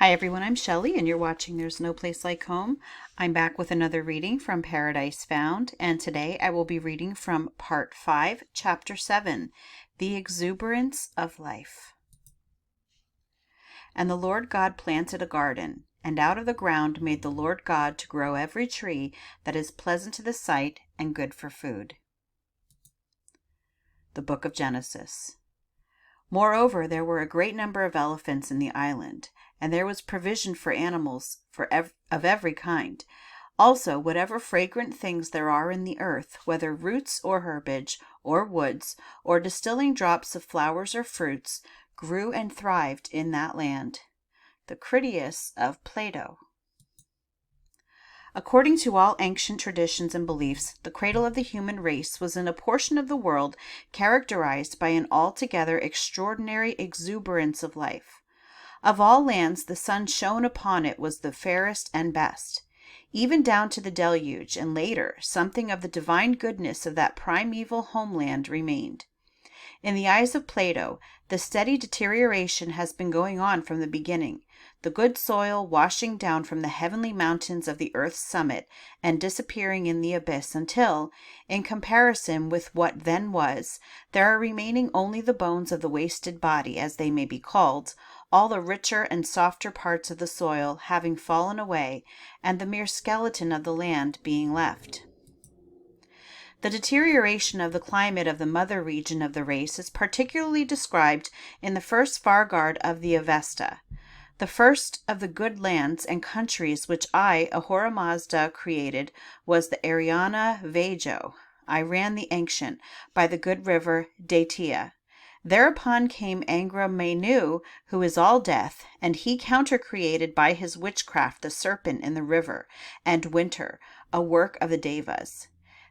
Hi everyone, I'm Shelley and you're watching There's No Place Like Home. I'm back with another reading from Paradise Found, and today I will be reading from Part 5, Chapter 7, The Exuberance of Life. And the Lord God planted a garden, and out of the ground made the Lord God to grow every tree that is pleasant to the sight and good for food. The Book of Genesis. Moreover, there were a great number of elephants in the island, and there was provision for animals of every kind. Also, whatever fragrant things there are in the earth, whether roots or herbage, or woods, or distilling drops of flowers or fruits, grew and thrived in that land. The Critias of Plato. According to all ancient traditions and beliefs, the cradle of the human race was in a portion of the world characterized by an altogether extraordinary exuberance of life. Of all lands, the sun shone upon it was the fairest and best. Even down to the deluge, and later, something of the divine goodness of that primeval homeland remained. In the eyes of Plato, the steady deterioration has been going on from the beginning, the good soil washing down from the heavenly mountains of the earth's summit and disappearing in the abyss until, in comparison with what then was, there are remaining only the bones of the wasted body, as they may be called, all the richer and softer parts of the soil having fallen away, and the mere skeleton of the land being left. The deterioration of the climate of the mother region of the race is particularly described in the first Vargard of the Avesta. The first of the good lands and countries which I, Ahura Mazda, created was the Ariana Vajo. I ran the ancient by the good river Datia. Thereupon came Angra Mainyu, who is all death, and he counter-created by his witchcraft the serpent in the river, and winter, a work of the Devas.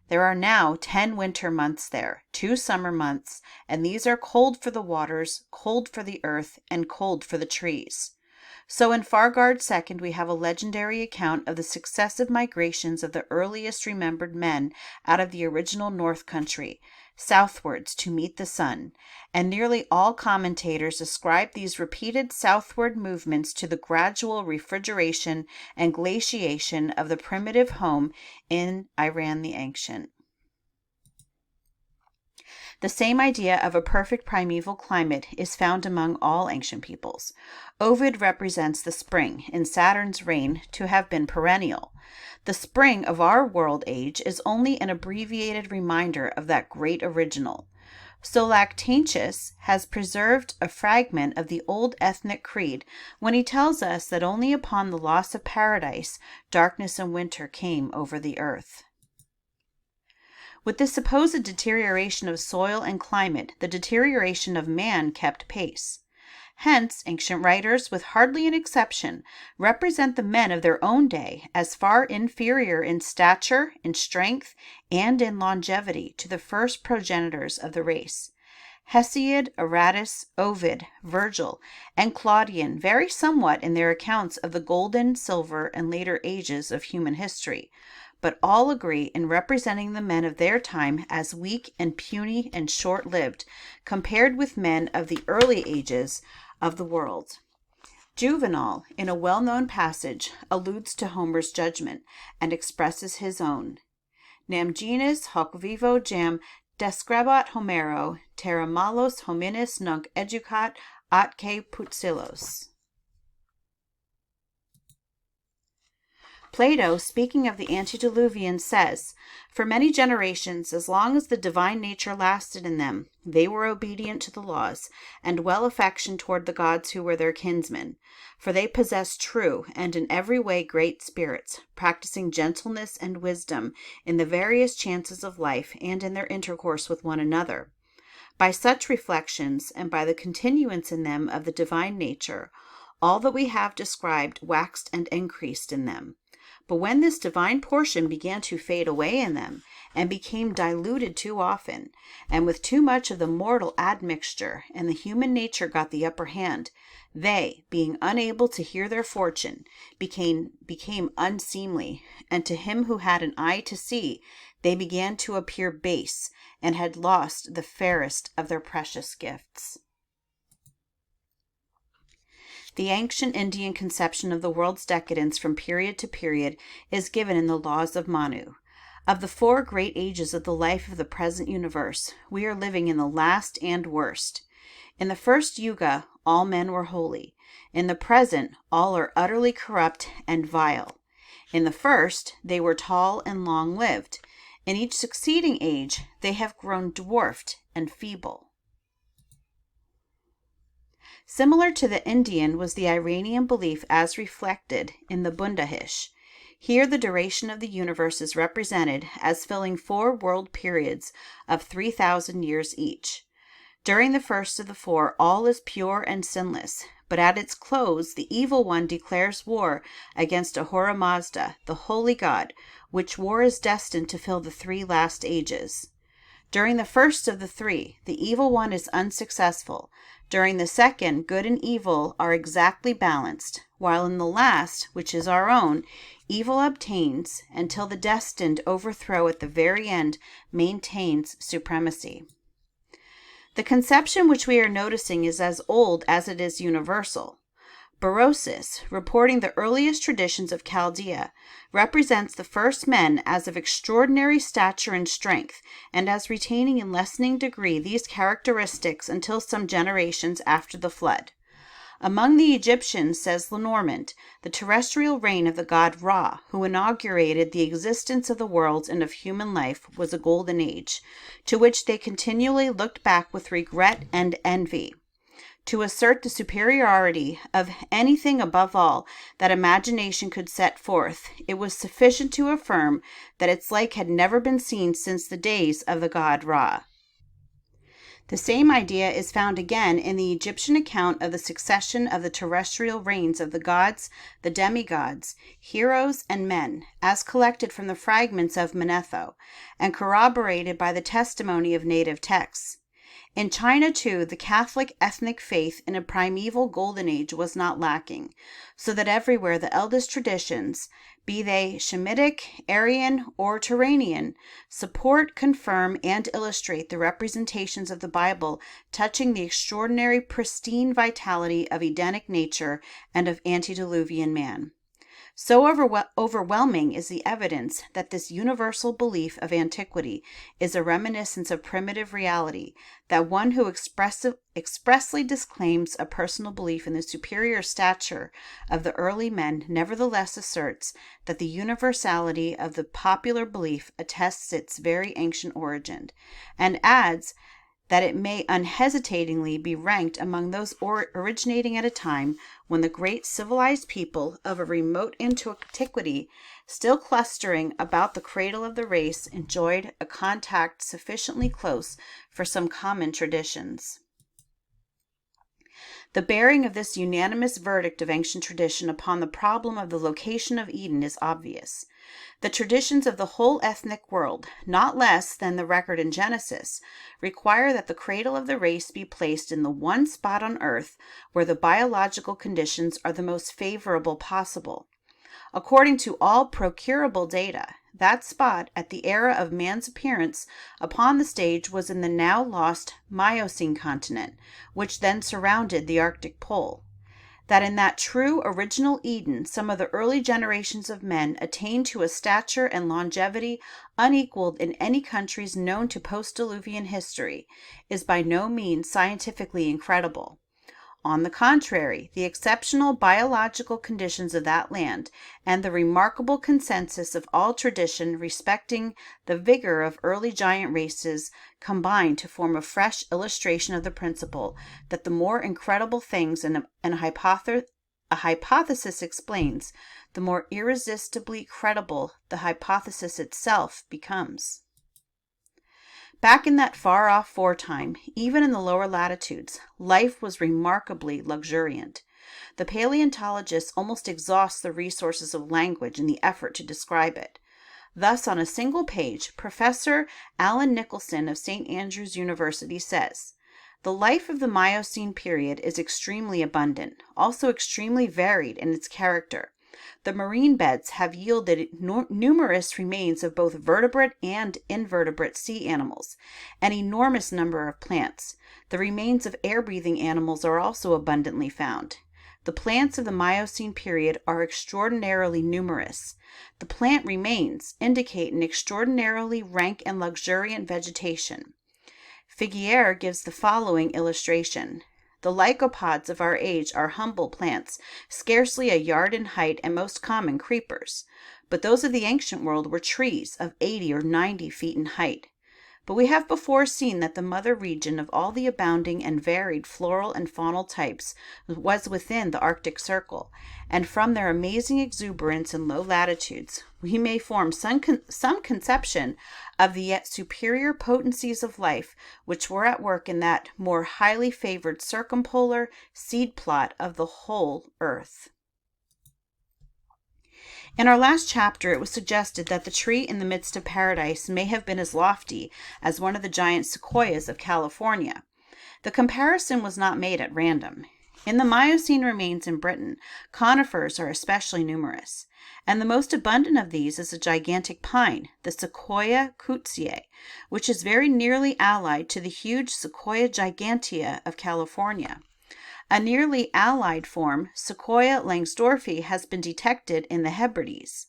There are now 10 winter months there, 2 summer months, and these are cold for the waters, cold for the earth, and cold for the trees. So in Fargard II we have a legendary account of the successive migrations of the earliest remembered men out of the original North Country, southwards to meet the sun, and nearly all commentators ascribe these repeated southward movements to the gradual refrigeration and glaciation of the primitive home in Iran the Ancient. The same idea of a perfect primeval climate is found among all ancient peoples. Ovid represents the spring in Saturn's reign to have been perennial. The spring of our world age is only an abbreviated reminder of that great original. So Lactantius has preserved a fragment of the old ethnic creed when he tells us that only upon the loss of paradise darkness and winter came over the earth. With this supposed deterioration of soil and climate, the deterioration of man kept pace. Hence, ancient writers, with hardly an exception, represent the men of their own day as far inferior in stature, in strength, and in longevity to the first progenitors of the race. Hesiod, Aratus, Ovid, Virgil, and Claudian vary somewhat in their accounts of the golden, silver, and later ages of human history, but all agree in representing the men of their time as weak and puny and short-lived, compared with men of the early ages of the world. Juvenal, in a well-known passage, alludes to Homer's judgment, and expresses his own. Nam genus hoc vivo jam descrebat Homero, terra malos hominis nunc educat atque putsilos. Plato, speaking of the antediluvians, says, "For many generations, as long as the divine nature lasted in them, they were obedient to the laws, and well affectioned toward the gods who were their kinsmen. For they possessed true, and in every way great spirits, practicing gentleness and wisdom in the various chances of life and in their intercourse with one another. By such reflections, and by the continuance in them of the divine nature, all that we have described waxed and increased in them. But when this divine portion began to fade away in them, and became diluted too often, and with too much of the mortal admixture, and the human nature got the upper hand, they, being unable to hear their fortune, became unseemly, and to him who had an eye to see, they began to appear base, and had lost the fairest of their precious gifts." The ancient Indian conception of the world's decadence from period to period is given in the laws of Manu. Of the four great ages of the life of the present universe, we are living in the last and worst. In the first yuga, all men were holy. In the present, all are utterly corrupt and vile. In the first, they were tall and long-lived. In each succeeding age, they have grown dwarfed and feeble. Similar to the Indian was the Iranian belief as reflected in the Bundahish. Here the duration of the universe is represented as filling 4 world periods of 3,000 years each. During the first of the 4, all is pure and sinless, but at its close the evil one declares war against Ahura Mazda, the holy god, which war is destined to fill the 3 last ages. During the first of the 3, the evil one is unsuccessful. During the second, good and evil are exactly balanced, while in the last, which is our own, evil obtains until the destined overthrow at the very end maintains supremacy. The conception which we are noticing is as old as it is universal. Berosus, reporting the earliest traditions of Chaldea, represents the first men as of extraordinary stature and strength, and as retaining in lessening degree these characteristics until some generations after the flood. Among the Egyptians, says Lenormand, the terrestrial reign of the god Ra, who inaugurated the existence of the world and of human life, was a golden age, to which they continually looked back with regret and envy. To assert the superiority of anything above all that imagination could set forth, it was sufficient to affirm that its like had never been seen since the days of the god Ra. The same idea is found again in the Egyptian account of the succession of the terrestrial reigns of the gods, the demigods, heroes, and men, as collected from the fragments of Manetho, and corroborated by the testimony of native texts. In China, too, the Catholic ethnic faith in a primeval golden age was not lacking, so that everywhere the eldest traditions, be they Shemitic, Aryan, or Turanian, support, confirm, and illustrate the representations of the Bible touching the extraordinary pristine vitality of Edenic nature and of antediluvian man. So overwhelming is the evidence that this universal belief of antiquity is a reminiscence of primitive reality, that one who expressly disclaims a personal belief in the superior stature of the early men nevertheless asserts that the universality of the popular belief attests its very ancient origin, and adds that it may unhesitatingly be ranked among those originating at a time when the great civilized people of a remote antiquity, still clustering about the cradle of the race, enjoyed a contact sufficiently close for some common traditions. The bearing of this unanimous verdict of ancient tradition upon the problem of the location of Eden is obvious. The traditions of the whole ethnic world, not less than the record in Genesis, require that the cradle of the race be placed in the one spot on earth where the biological conditions are the most favorable possible. According to all procurable data, that spot at the era of man's appearance upon the stage was in the now lost Miocene continent, which then surrounded the Arctic pole. That in that true original Eden some of the early generations of men attained to a stature and longevity unequaled in any countries known to post-Diluvian history is by no means scientifically incredible. On the contrary, the exceptional biological conditions of that land and the remarkable consensus of all tradition respecting the vigor of early giant races combine to form a fresh illustration of the principle that the more incredible things a hypothesis explains, the more irresistibly credible the hypothesis itself becomes. Back in that far-off foretime, even in the lower latitudes, life was remarkably luxuriant. The paleontologists almost exhaust the resources of language in the effort to describe it. Thus, on a single page, Professor Alan Nicholson of St. Andrews University says, "The life of the Miocene period is extremely abundant, also extremely varied in its character. The marine beds have yielded numerous remains of both vertebrate and invertebrate sea animals, an enormous number of plants. The remains of air-breathing animals are also abundantly found. The plants of the Miocene period are extraordinarily numerous. The plant remains indicate an extraordinarily rank and luxuriant vegetation. Figuier gives the following illustration. The lycopods of our age are humble plants, scarcely a yard in height and most common creepers. But those of the ancient world were trees of 80 or 90 feet in height. But we have before seen that the mother region of all the abounding and varied floral and faunal types was within the Arctic Circle, and from their amazing exuberance in low latitudes, we may form some conception of the yet superior potencies of life which were at work in that more highly favored circumpolar seed plot of the whole earth. In our last chapter, it was suggested that the tree in the midst of paradise may have been as lofty as one of the giant sequoias of California. The comparison was not made at random. In the Miocene remains in Britain, conifers are especially numerous, and the most abundant of these is a gigantic pine, the Sequoia couttsii, which is very nearly allied to the huge Sequoia gigantea of California. A nearly allied form, Sequoia langsdorffi, has been detected in the Hebrides.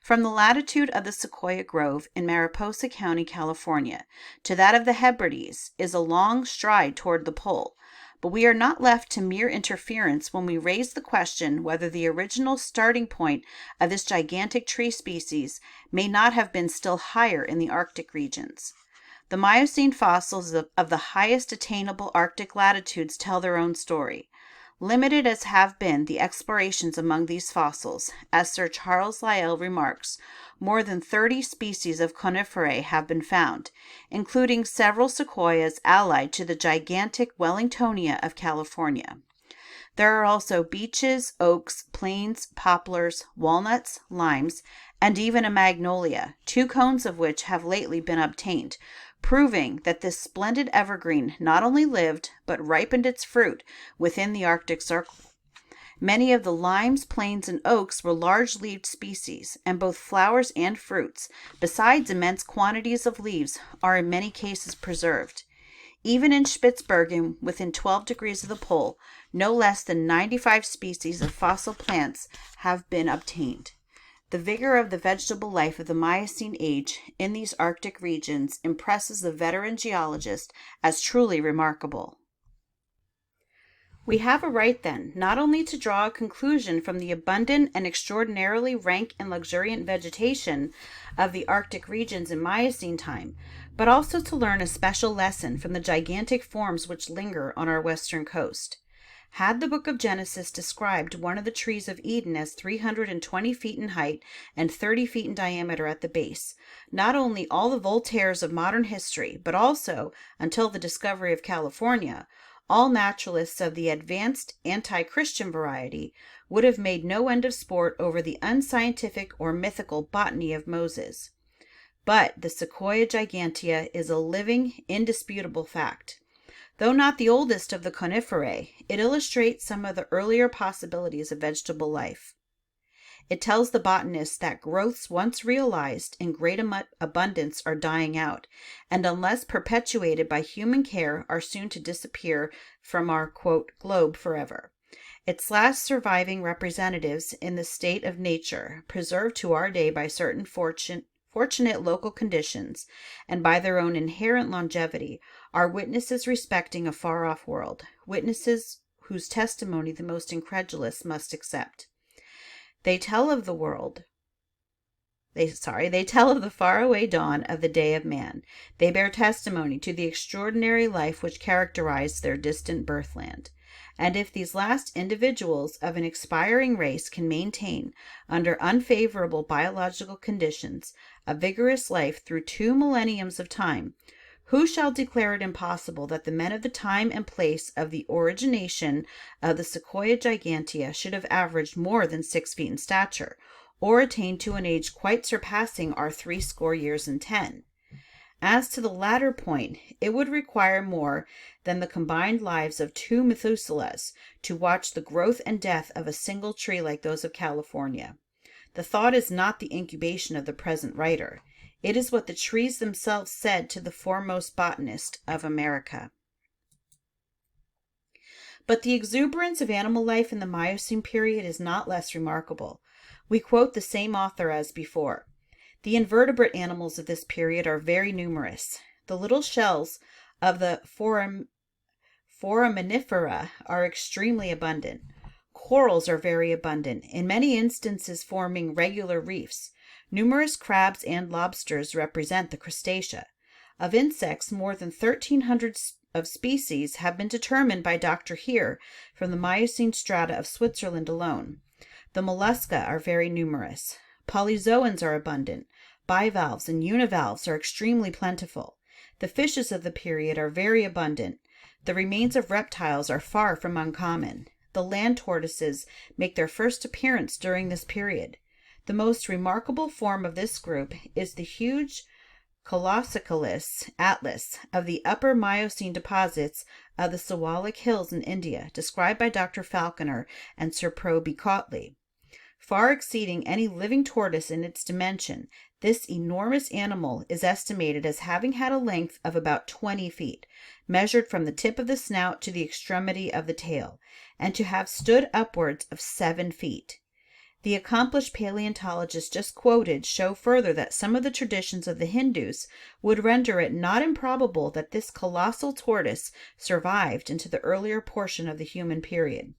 From the latitude of the Sequoia Grove in Mariposa County, California, to that of the Hebrides is a long stride toward the pole, but we are not left to mere interference when we raise the question whether the original starting point of this gigantic tree species may not have been still higher in the Arctic regions. The Miocene fossils of the highest attainable Arctic latitudes tell their own story. Limited as have been the explorations among these fossils, as Sir Charles Lyell remarks, more than 30 species of coniferae have been found, including several sequoias allied to the gigantic Wellingtonia of California. There are also beeches, oaks, planes, poplars, walnuts, limes, and even a magnolia, 2 cones of which have lately been obtained, proving that this splendid evergreen not only lived, but ripened its fruit within the Arctic Circle. Many of the limes, planes, and oaks were large-leaved species, and both flowers and fruits, besides immense quantities of leaves, are in many cases preserved. Even in Spitzbergen, within 12 degrees of the pole, no less than 95 species of fossil plants have been obtained. The vigor of the vegetable life of the Miocene age in these Arctic regions impresses the veteran geologist as truly remarkable. We have a right, then, not only to draw a conclusion from the abundant and extraordinarily rank and luxuriant vegetation of the Arctic regions in Miocene time, but also to learn a special lesson from the gigantic forms which linger on our western coast. Had the book of Genesis described one of the trees of Eden as 320 feet in height and 30 feet in diameter at the base, not only all the Voltaires of modern history, but also, until the discovery of California, all naturalists of the advanced anti-Christian variety would have made no end of sport over the unscientific or mythical botany of Moses. But the Sequoia gigantea is a living, indisputable fact. Though not the oldest of the coniferae, it illustrates some of the earlier possibilities of vegetable life. It tells the botanist that growths once realized in great abundance are dying out, and unless perpetuated by human care are soon to disappear from our, quote, globe forever. Its last surviving representatives in the state of nature, preserved to our day by certain fortunate local conditions, and by their own inherent longevity, are witnesses respecting a far-off world, witnesses whose testimony the most incredulous must accept. They tell of the faraway dawn of the day of man. They bear testimony to the extraordinary life which characterized their distant birthland. And if these last individuals of an expiring race can maintain, under unfavorable biological conditions, a vigorous life through 2 millenniums of time, who shall declare it impossible that the men of the time and place of the origination of the Sequoia gigantea should have averaged more than 6 feet in stature, or attained to an age quite surpassing our 80 years and 10? As to the latter point, it would require more than the combined lives of 2 Methuselahs to watch the growth and death of a single tree like those of California. The thought is not the incubation of the present writer. It is what the trees themselves said to the foremost botanist of America. But the exuberance of animal life in the Miocene period is not less remarkable. We quote the same author as before. The invertebrate animals of this period are very numerous. The little shells of the foraminifera are extremely abundant. Corals are very abundant, in many instances forming regular reefs. Numerous crabs and lobsters represent the crustacea. Of insects, more than 1,300 of species have been determined by Dr. Heer from the Miocene strata of Switzerland alone. The mollusca are very numerous. Polyzoans are abundant. Bivalves and univalves are extremely plentiful. The fishes of the period are very abundant. The remains of reptiles are far from uncommon. The land tortoises make their first appearance during this period. The most remarkable form of this group is the huge Colossicalus atlas of the upper Miocene deposits of the Siwalik Hills in India, described by Dr. Falconer and Sir Proby Cautley. Far exceeding any living tortoise in its dimension, this enormous animal is estimated as having had a length of about 20 feet, measured from the tip of the snout to the extremity of the tail, and to have stood upwards of 7 feet. The accomplished paleontologists just quoted show further that some of the traditions of the Hindus would render it not improbable that this colossal tortoise survived into the earlier portion of the human period.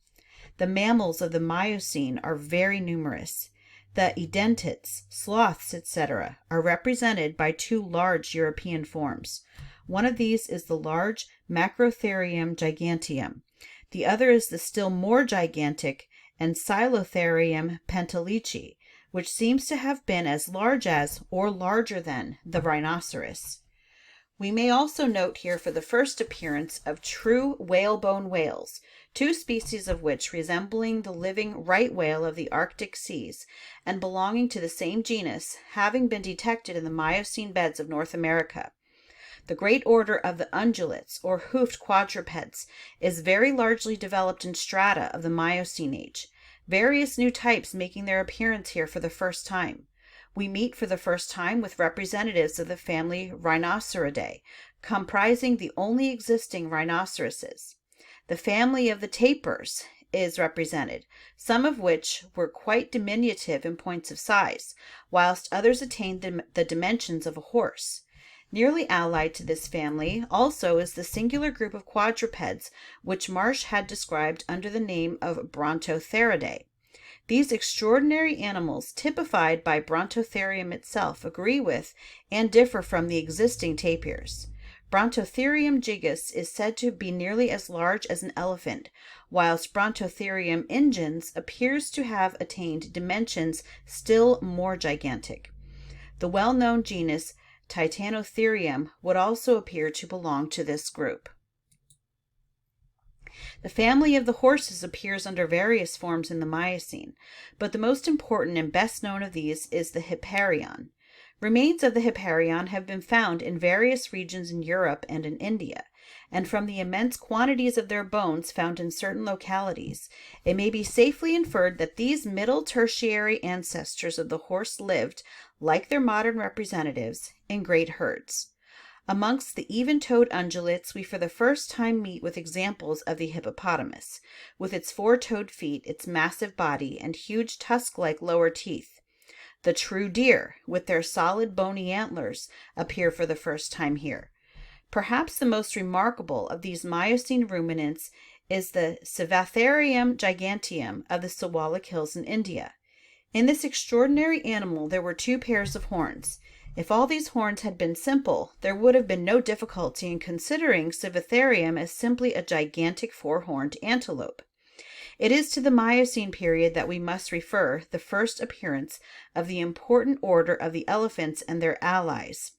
The mammals of the Miocene are very numerous. The edentates, sloths, etc., are represented by two large European forms. One of these is the large Macrotherium giganteum. The other is the still more gigantic Ensilotherium pentalici, which seems to have been as large as or larger than the rhinoceros. We may also note here for the first appearance of true whalebone whales, two species of which resembling the living right whale of the Arctic seas and belonging to the same genus, having been detected in the Miocene beds of North America. The great order of the ungulates, or hoofed quadrupeds, is very largely developed in strata of the Miocene age, various new types making their appearance here for the first time. We meet for the first time with representatives of the family Rhinoceridea, comprising the only existing rhinoceroses. The family of the tapirs is represented, some of which were quite diminutive in points of size, whilst others attained the dimensions of a horse. Nearly allied to this family also is the singular group of quadrupeds which Marsh had described under the name of Brontotheridae. These extraordinary animals, typified by Brontotherium itself, agree with and differ from the existing tapirs. Brontotherium gigas is said to be nearly as large as an elephant, whilst Brontotherium ingens appears to have attained dimensions still more gigantic. The well-known genus Titanotherium would also appear to belong to this group. The family of the horses appears under various forms in the Miocene, but the most important and best known of these is the Hipparion. Remains of the Hipparion have been found in various regions in Europe and in India, and from the immense quantities of their bones found in certain localities, it may be safely inferred that these middle tertiary ancestors of the horse lived, like their modern representatives, in great herds. Amongst the even-toed ungulates, we for the first time meet with examples of the hippopotamus, with its four-toed feet, its massive body, and huge tusk-like lower teeth. The true deer, with their solid bony antlers, appear for the first time here. Perhaps the most remarkable of these Miocene ruminants is the Civatherium giganteum of the Siwalik Hills in India. In this extraordinary animal there were two pairs of horns. If all these horns had been simple, there would have been no difficulty in considering Civatherium as simply a gigantic four-horned antelope. It is to the Miocene period that we must refer the first appearance of the important order of the elephants and their allies.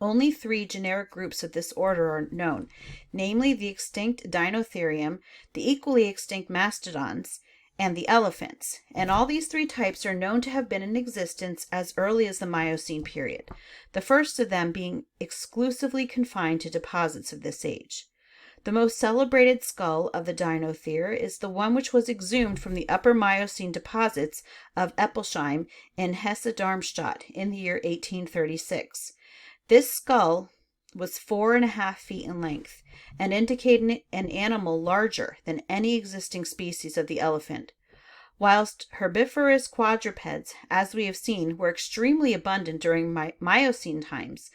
Only 3 generic groups of this order are known, namely the extinct Dinotherium, the equally extinct mastodons, and the elephants, and all these 3 types are known to have been in existence as early as the Miocene period, the first of them being exclusively confined to deposits of this age. The most celebrated skull of the Dinothere is the one which was exhumed from the upper Miocene deposits of Eppelsheim in Hesse-Darmstadt in the year 1836. This skull was 4.5 feet in length and indicated an animal larger than any existing species of the elephant. Whilst herbivorous quadrupeds, as we have seen, were extremely abundant during Miocene times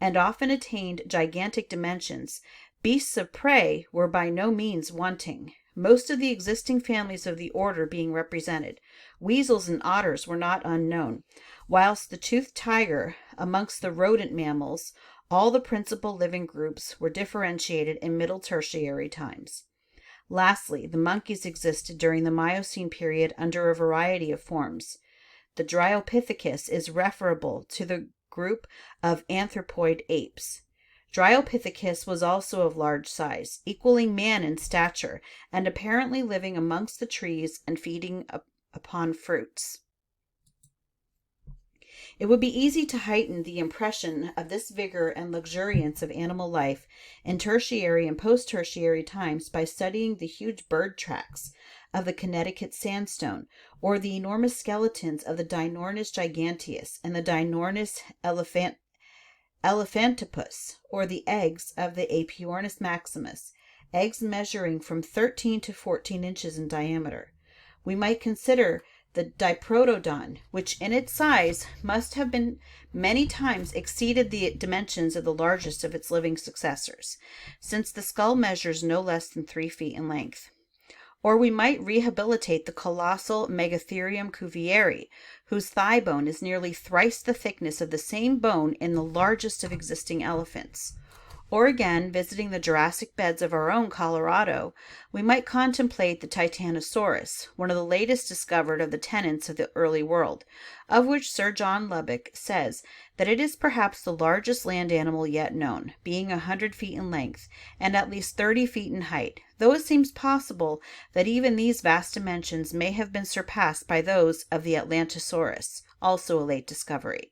and often attained gigantic dimensions, beasts of prey were by no means wanting, most of the existing families of the order being represented. Weasels and otters were not unknown, whilst the toothed tiger, amongst the rodent mammals, all the principal living groups were differentiated in Middle Tertiary times. Lastly, the monkeys existed during the Miocene period under a variety of forms. The Dryopithecus is referable to the group of anthropoid apes. Dryopithecus was also of large size, equaling man in stature, and apparently living amongst the trees and feeding upon fruits. It would be easy to heighten the impression of this vigor and luxuriance of animal life in tertiary and post-tertiary times by studying the huge bird tracks of the Connecticut sandstone, or the enormous skeletons of the Dinornis giganteus and the Dinornis elephantopus, or the eggs of the Apiornis maximus, eggs measuring from 13 to 14 inches in diameter. We might consider the Diprotodon, which in its size must have been many times exceeded the dimensions of the largest of its living successors, since the skull measures no less than 3 feet in length. Or we might rehabilitate the colossal Megatherium cuvieri, whose thigh bone is nearly thrice the thickness of the same bone in the largest of existing elephants. Or again, visiting the Jurassic beds of our own Colorado, we might contemplate the Titanosaurus, one of the latest discovered of the tenants of the early world, of which Sir John Lubbock says that it is perhaps the largest land animal yet known, being 100 feet in length and at least 30 feet in height, though it seems possible that even these vast dimensions may have been surpassed by those of the Atlantosaurus, also a late discovery.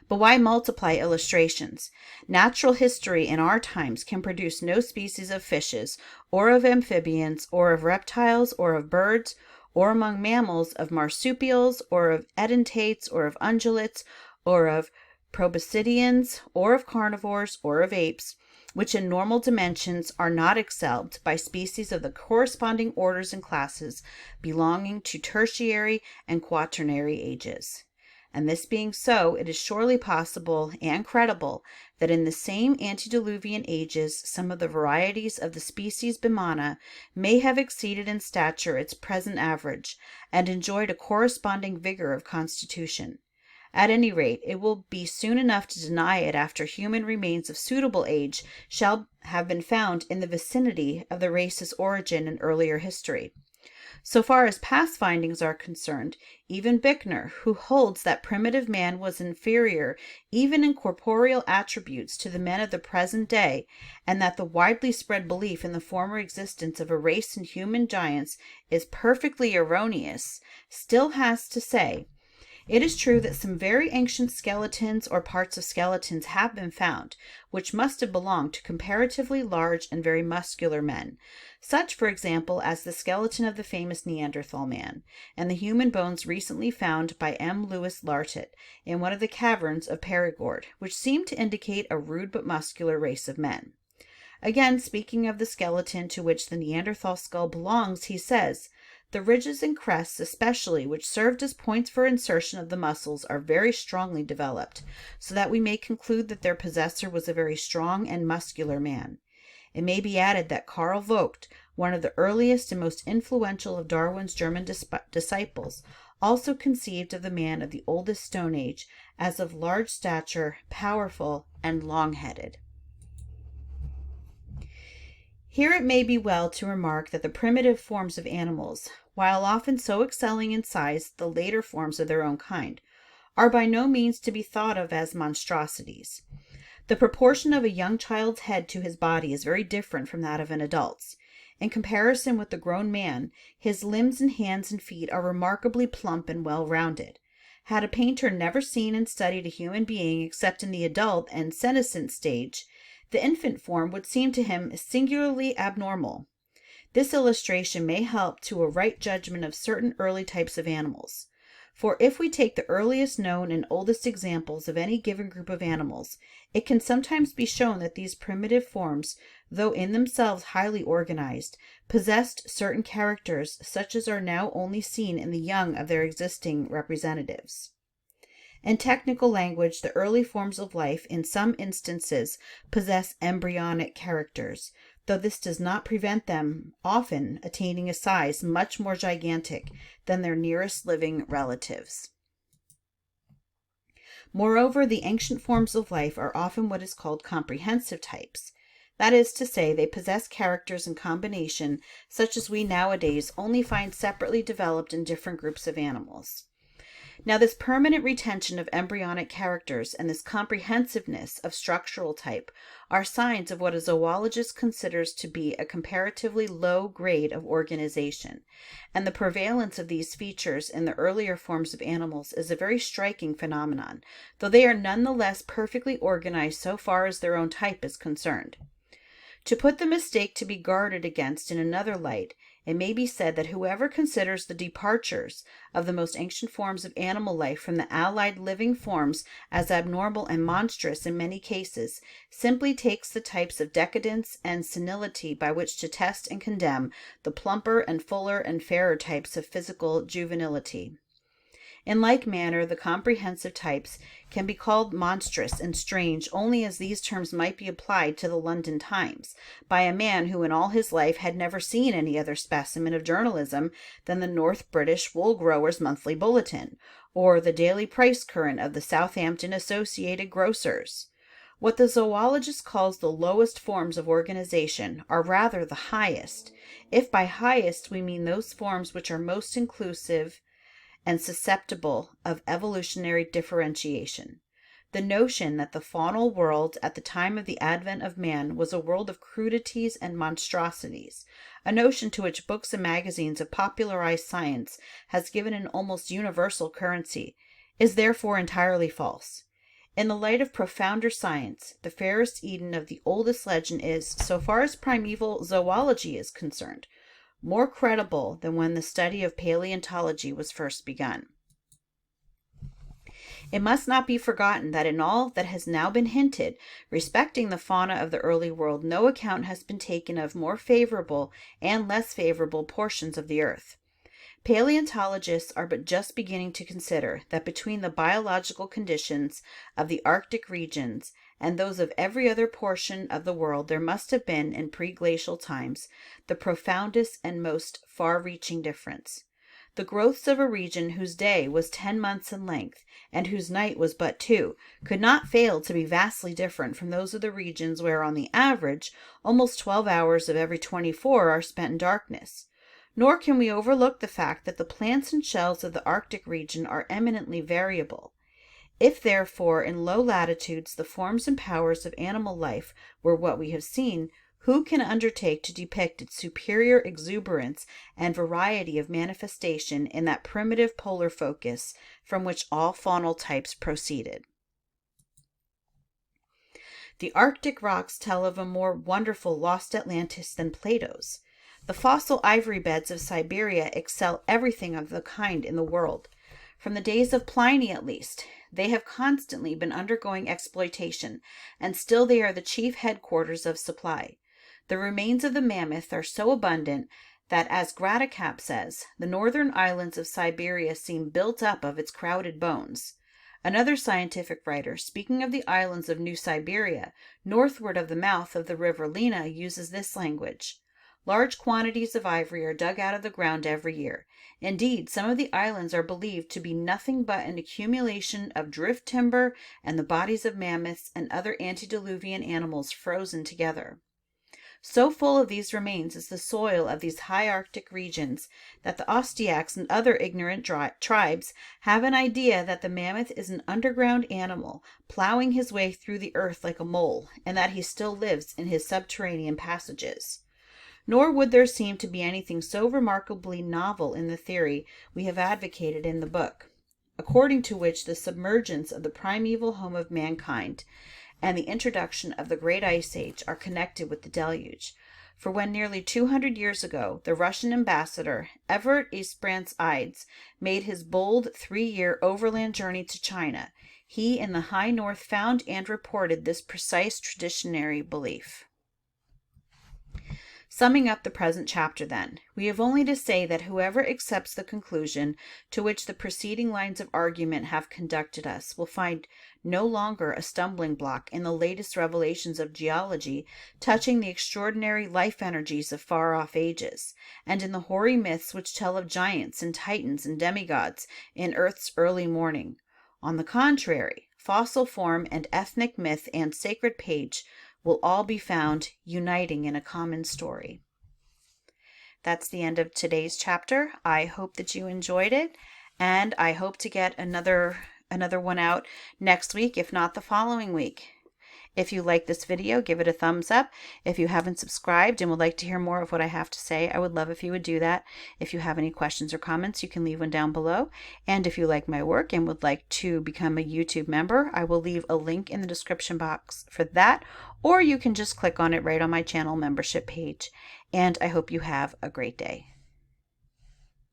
But why multiply illustrations? Natural history in our times can produce no species of fishes, or of amphibians, or of reptiles, or of birds, or among mammals of marsupials, or of edentates, or of ungulates, or of proboscideans, or of carnivores, or of apes, which in normal dimensions are not excelled by species of the corresponding orders and classes belonging to tertiary and quaternary ages. And this being so, it is surely possible and credible that in the same antediluvian ages some of the varieties of the species Bimana may have exceeded in stature its present average, and enjoyed a corresponding vigor of constitution. At any rate, it will be soon enough to deny it after human remains of suitable age shall have been found in the vicinity of the race's origin in earlier history. So far as past findings are concerned, even Bickner, who holds that primitive man was inferior even in corporeal attributes to the men of the present day, and that the widely spread belief in the former existence of a race in human giants is perfectly erroneous, still has to say, it is true that some very ancient skeletons or parts of skeletons have been found, which must have belonged to comparatively large and very muscular men, such, for example, as the skeleton of the famous Neanderthal man, and the human bones recently found by M. Lewis Lartet in one of the caverns of Perigord, which seem to indicate a rude but muscular race of men. Again, speaking of the skeleton to which the Neanderthal skull belongs, he says, "The ridges and crests especially, which served as points for insertion of the muscles, are very strongly developed, so that we may conclude that their possessor was a very strong and muscular man." It may be added that Karl Vogt, one of the earliest and most influential of Darwin's German disciples, also conceived of the man of the oldest Stone Age as of large stature, powerful, and long-headed. Here it may be well to remark that the primitive forms of animals, while often so excelling in size the later forms of their own kind, are by no means to be thought of as monstrosities. The proportion of a young child's head to his body is very different from that of an adult's. In comparison with the grown man, his limbs and hands and feet are remarkably plump and well-rounded. Had a painter never seen and studied a human being except in the adult and senescent stage, the infant form would seem to him singularly abnormal. This illustration may help to a right judgment of certain early types of animals. For if we take the earliest known and oldest examples of any given group of animals, it can sometimes be shown that these primitive forms, though in themselves highly organized, possessed certain characters such as are now only seen in the young of their existing representatives. In technical language, the early forms of life in some instances possess embryonic characters, though this does not prevent them often attaining a size much more gigantic than their nearest living relatives. Moreover, the ancient forms of life are often what is called comprehensive types. That is to say, they possess characters in combination such as we nowadays only find separately developed in different groups of animals. Now, this permanent retention of embryonic characters and this comprehensiveness of structural type are signs of what a zoologist considers to be a comparatively low grade of organization, and the prevalence of these features in the earlier forms of animals is a very striking phenomenon, though they are nonetheless perfectly organized so far as their own type is concerned. To put the mistake to be guarded against in another light, it may be said that whoever considers the departures of the most ancient forms of animal life from the allied living forms as abnormal and monstrous in many cases, simply takes the types of decadence and senility by which to test and condemn the plumper and fuller and fairer types of physical juvenility. In like manner, the comprehensive types can be called monstrous and strange only as these terms might be applied to the London Times by a man who in all his life had never seen any other specimen of journalism than the North British Wool Growers' Monthly Bulletin, or the daily price current of the Southampton Associated Grocers. What the zoologist calls the lowest forms of organization are rather the highest, if by highest we mean those forms which are most inclusive and susceptible of evolutionary differentiation. The notion that the faunal world at the time of the advent of man was a world of crudities and monstrosities, a notion to which books and magazines of popularized science has given an almost universal currency, is therefore entirely false. In the light of profounder science, the fairest Eden of the oldest legend is, so far as primeval zoology is concerned, more credible than when the study of paleontology was first begun. It must not be forgotten that in all that has now been hinted respecting the fauna of the early world, no account has been taken of more favorable and less favorable portions of the earth. Paleontologists are but just beginning to consider that between the biological conditions of the Arctic regions and those of every other portion of the world there must have been, in pre-glacial times, the profoundest and most far-reaching difference. The growths of a region whose day was 10 months in length, and whose night was but 2, could not fail to be vastly different from those of the regions where, on the average, almost 12 hours of every 24 are spent in darkness. Nor can we overlook the fact that the plants and shells of the Arctic region are eminently variable. If, therefore, in low latitudes the forms and powers of animal life were what we have seen, who can undertake to depict its superior exuberance and variety of manifestation in that primitive polar focus from which all faunal types proceeded? The Arctic rocks tell of a more wonderful lost Atlantis than Plato's. The fossil ivory beds of Siberia excel everything of the kind in the world. From the days of Pliny, at least, they have constantly been undergoing exploitation, and still they are the chief headquarters of supply. The remains of the mammoth are so abundant that, as Gratacap says, the northern islands of Siberia seem built up of its crowded bones. Another scientific writer, speaking of the islands of New Siberia, northward of the mouth of the river Lena, uses this language: large quantities of ivory are dug out of the ground every year. Indeed, some of the islands are believed to be nothing but an accumulation of drift timber and the bodies of mammoths and other antediluvian animals frozen together. So full of these remains is the soil of these high Arctic regions that the Ostiaks and other ignorant tribes have an idea that the mammoth is an underground animal plowing his way through the earth like a mole, and that he still lives in his subterranean passages. Nor would there seem to be anything so remarkably novel in the theory we have advocated in the book, according to which the submergence of the primeval home of mankind and the introduction of the great ice age are connected with the deluge. For when nearly 200 years ago the Russian ambassador Everett Esperance made his bold 3-year overland journey to China, he in the high north found and reported this precise traditionary belief. Summing up the present chapter, then, we have only to say that whoever accepts the conclusion to which the preceding lines of argument have conducted us will find no longer a stumbling block in the latest revelations of geology touching the extraordinary life energies of far-off ages, and in the hoary myths which tell of giants and titans and demigods in Earth's early morning. On the contrary, fossil form and ethnic myth and sacred page will all be found uniting in a common story. That's the end of today's chapter. I hope that you enjoyed it, and I hope to get another one out next week, if not the following week. If you like this video, give it a thumbs up. If you haven't subscribed and would like to hear more of what I have to say, I would love if you would do that. If you have any questions or comments, you can leave one down below. And if you like my work and would like to become a YouTube member, I will leave a link in the description box for that, or you can just click on it right on my channel membership page. And I hope you have a great day.